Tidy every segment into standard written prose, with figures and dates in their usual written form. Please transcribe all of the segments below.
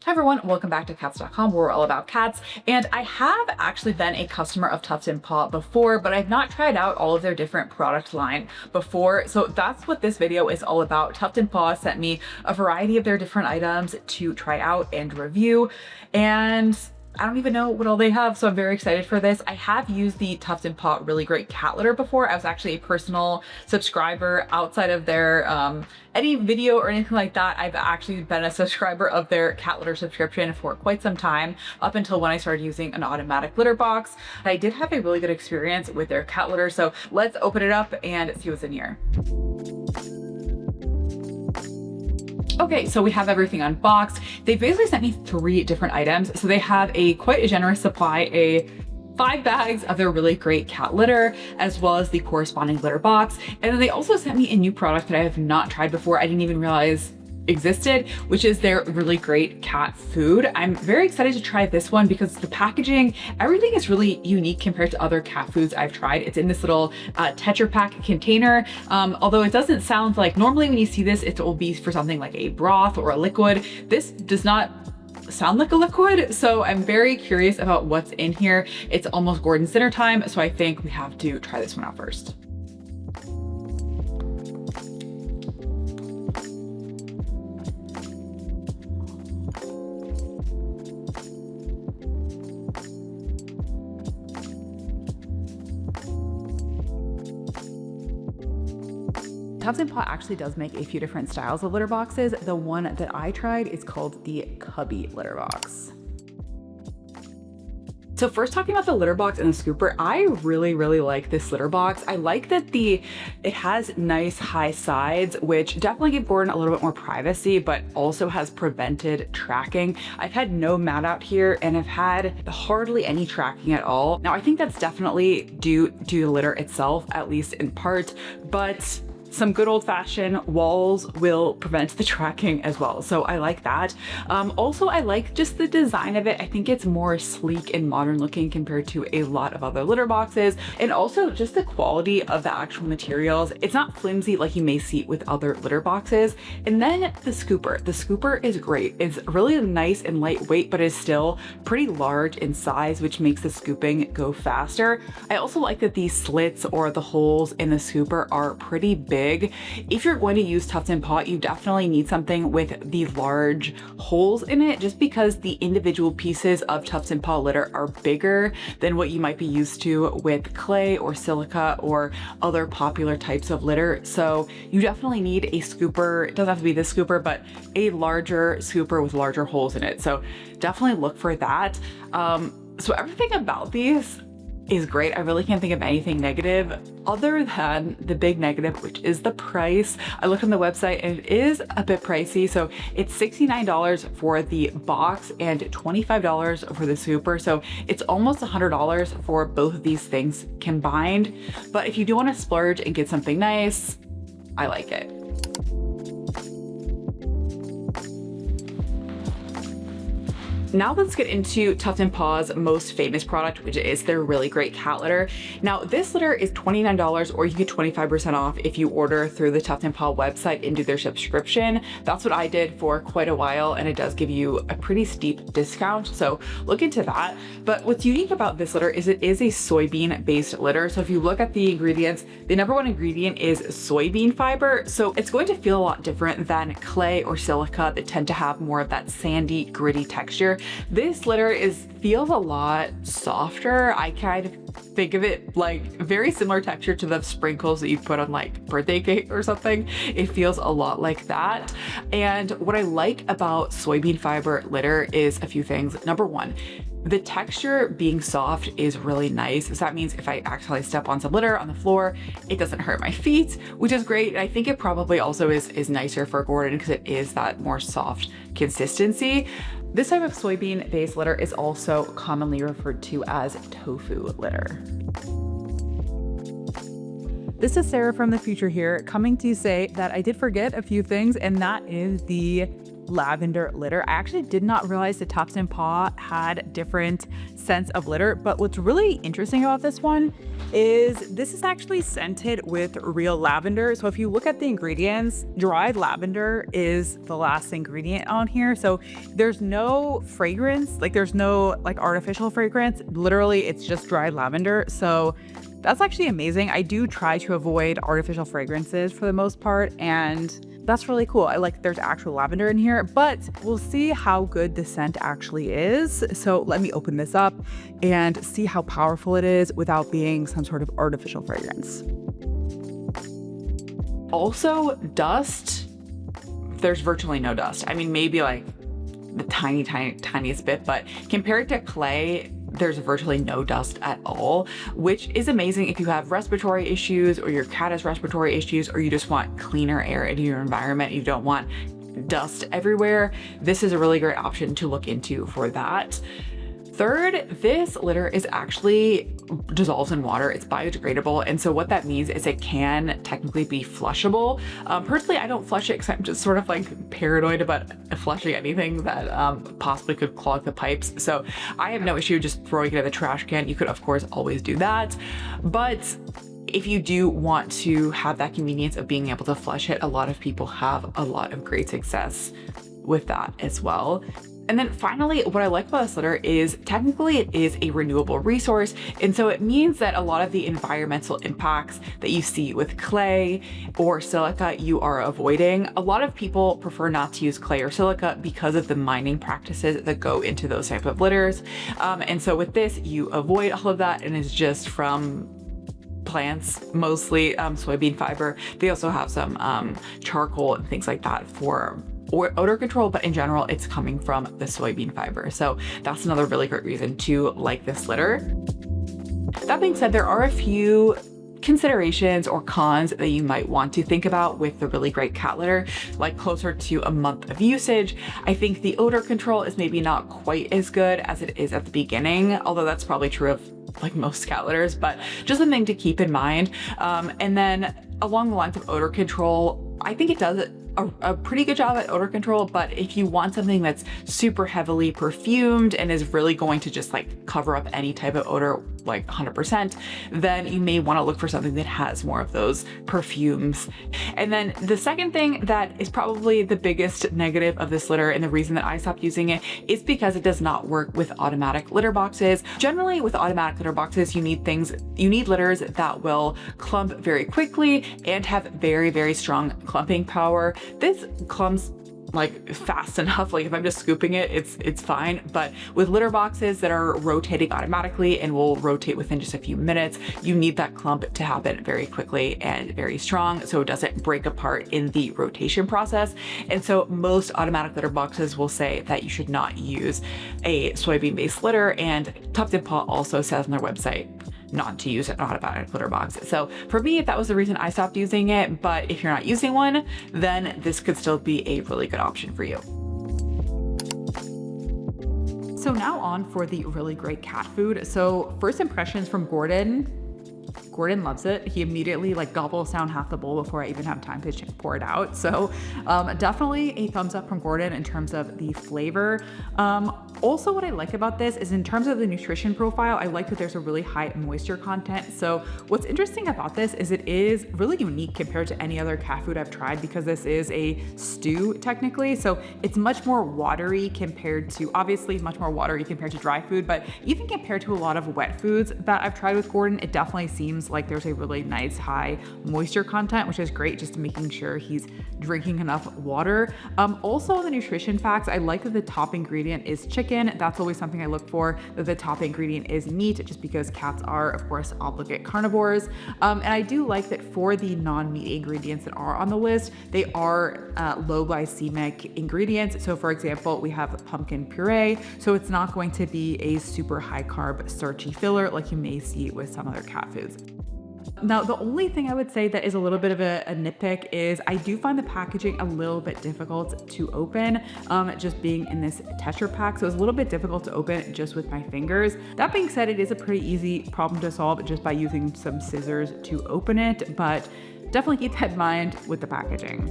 Hi everyone, welcome back to cats.com, where we're all about cats. And I have actually been a customer of Tuft Paw before, but I've not tried out all of their different product line before. So that's what this video is all about. Tuft Paw sent me a variety of their different items to try out and review. And I don't even know what all they have, so I'm very excited for this. I have used the Tuft Paw Really Great Cat Litter before. I was actually a personal subscriber outside of their any video or anything like that. I've actually been a subscriber of their cat litter subscription for quite some time, up until when I started using an automatic litter box. I did have a really good experience with their cat litter, so let's open it up and see what's in here. Okay, so we have everything unboxed. They basically sent me 3 different items. So they have quite a generous supply, 5 bags of their Really Great Cat Litter, as well as the corresponding litter box. And then they also sent me a new product that I have not tried before. I didn't even realize existed, which is their Really Great Cat Food. I'm very excited to try this one because the packaging, everything is really unique compared to other cat foods I've tried. It's in this little Tetra Pak container. Although it doesn't sound like, normally when you see this, it will be for something like a broth or a liquid. This does not sound like a liquid, so I'm very curious about what's in here. It's almost Gordon's dinner time, so I think we have to try this one out first. Tuft Paw actually does make a few different styles of litter boxes. The one that I tried is called the Cubby Litter Box. So first, talking about the litter box and the scooper, I really like this litter box. I like that it has nice high sides, which definitely give Gordon a little bit more privacy, but also has prevented tracking. I've had no mat out here and I've had hardly any tracking at all. Now I think that's definitely due to the litter itself, at least in part, but some good old-fashioned walls will prevent the tracking as well. So I like that. Also, I like just the design of it. I think it's more sleek and modern looking compared to a lot of other litter boxes. And also just the quality of the actual materials. It's not flimsy like you may see with other litter boxes. And then the scooper. The scooper is great. It's really nice and lightweight, but is still pretty large in size, which makes the scooping go faster. I also like that these slits or the holes in the scooper are pretty big. If you're going to use Tuft Paw, you definitely need something with the large holes in it, just because the individual pieces of Tuft Paw litter are bigger than what you might be used to with clay or silica or other popular types of litter. So you definitely need a scooper. It doesn't have to be this scooper, but a larger scooper with larger holes in it. So definitely look for that. So everything about these is great. I really can't think of anything negative other than the big negative, which is the price. I looked on the website and it is a bit pricey. So it's $69 for the box and $25 for the scooper. So it's almost $100 for both of these things combined. But if you do want to splurge and get something nice, I like it. Now let's get into Tuft Paw's most famous product, which is their Really Great Cat Litter. Now this litter is $29, or you get 25% off if you order through the Tuft Paw website and do their subscription. That's what I did for quite a while, and it does give you a pretty steep discount, so look into that. But what's unique about this litter is it is a soybean based litter. So if you look at the ingredients, the number 1 ingredient is soybean fiber. So it's going to feel a lot different than clay or silica that tend to have more of that sandy, gritty texture. This litter feels a lot softer. I kind of think of it like very similar texture to the sprinkles that you put on like birthday cake or something. It feels a lot like that. And what I like about soybean fiber litter is a few things. Number 1, the texture being soft is really nice. So that means if I accidentally step on some litter on the floor, it doesn't hurt my feet, which is great. And I think it probably also is nicer for Gordon because it is that more soft consistency. This type of soybean based litter is also commonly referred to as tofu litter. This is Sarah from the future here, coming to say that I did forget a few things, and that is the lavender litter. I actually did not realize the Tuft Paw had different scents of litter, but what's really interesting about this one is this is actually scented with real lavender. So if you look at the ingredients, dried lavender is the last ingredient on here. So there's no fragrance, like there's no like artificial fragrance. Literally, it's just dried lavender. So that's actually amazing. I do try to avoid artificial fragrances for the most part, and that's really cool. I like there's actual lavender in here, but we'll see how good the scent actually is. So let me open this up and see how powerful it is without being some sort of artificial fragrance. Also, dust, there's virtually no dust. I mean, maybe like the tiniest bit, but compared to clay, there's virtually no dust at all, which is amazing if you have respiratory issues or your cat has respiratory issues or you just want cleaner air in your environment. You don't want dust everywhere. This is a really great option to look into for that. Third, this litter is actually dissolves in water. It's biodegradable. And so what that means is it can technically be flushable. Personally, I don't flush it because I'm just sort of like paranoid about flushing anything that possibly could clog the pipes. So I have no issue just throwing it in the trash can. You could, of course, always do that. But if you do want to have that convenience of being able to flush it, a lot of people have a lot of great success with that as well. And then finally, what I like about this litter is technically it is a renewable resource. And so it means that a lot of the environmental impacts that you see with clay or silica, you are avoiding. A lot of people prefer not to use clay or silica because of the mining practices that go into those type of litters. And so with this, you avoid all of that, and it's just from plants, mostly soybean fiber. They also have some charcoal and things like that for odor control, but in general, it's coming from the soybean fiber. So that's another really great reason to like this litter. That being said, there are a few considerations or cons that you might want to think about with the really great cat litter, like closer to a month of usage. I think the odor control is maybe not quite as good as it is at the beginning, although that's probably true of like most cat litters, but just something to keep in mind. And then along the lines of odor control, I think it does a pretty good job at odor control, but if you want something that's super heavily perfumed and is really going to just like cover up any type of odor like 100%, then you may want to look for something that has more of those perfumes. And then the second thing that is probably the biggest negative of this litter and the reason that I stopped using it is because it does not work with automatic litter boxes. Generally with automatic litter boxes, you need litters that will clump very quickly and have very, very strong clumping power. This clumps like fast enough. Like if I'm just scooping it, it's fine. But with litter boxes that are rotating automatically and will rotate within just a few minutes, you need that clump to happen very quickly and very strong so it doesn't break apart in the rotation process. And so most automatic litter boxes will say that you should not use a soybean-based litter, and Tuft Paw also says on their website not to use an automatic litter box. So for me, that was the reason I stopped using it. But if you're not using one, then this could still be a really good option for you. So now on for the really great cat food. So first impressions from Gordon. Gordon loves it. He immediately like gobbles down half the bowl before I even have time to pour it out. So definitely a thumbs up from Gordon in terms of the flavor. Also, what I like about this is in terms of the nutrition profile, I like that there's a really high moisture content. So what's interesting about this is it is really unique compared to any other cat food I've tried because this is a stew technically. So it's much more watery compared to, obviously much more watery compared to dry food, but even compared to a lot of wet foods that I've tried with Gordon, it definitely seems like there's a really nice high moisture content, which is great, just making sure he's drinking enough water. Also the nutrition facts, I like that the top ingredient is chicken. That's always something I look for, that the top ingredient is meat, just because cats are, of course, obligate carnivores. And I do like that for the non-meat ingredients that are on the list, they are low glycemic ingredients. So for example, we have pumpkin puree. So it's not going to be a super high carb starchy filler like you may see with some other cat foods. Now, the only thing I would say that is a little bit of a nitpick is I do find the packaging a little bit difficult to open, just being in this Tetra pack. So it's a little bit difficult to open just with my fingers. That being said, it is a pretty easy problem to solve just by using some scissors to open it, but definitely keep that in mind with the packaging.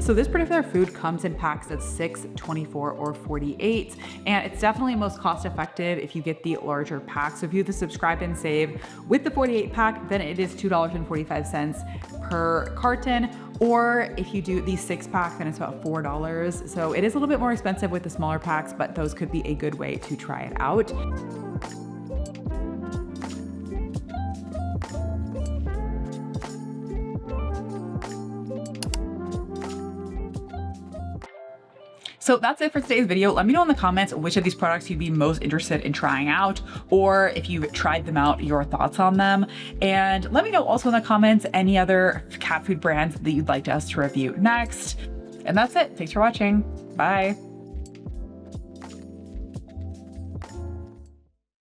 So this particular food comes in packs of 6, 24, or 48, and it's definitely most cost effective if you get the larger pack. So if you have the subscribe and save with the 48 pack, then it is $2.45 per carton. Or if you do the 6-pack, then it's about $4. So it is a little bit more expensive with the smaller packs, but those could be a good way to try it out. So that's it for today's video. Let me know in the comments which of these products you'd be most interested in trying out, or if you've tried them out, your thoughts on them. And let me know also in the comments any other cat food brands that you'd like us to review next. And that's it. Thanks for watching. Bye.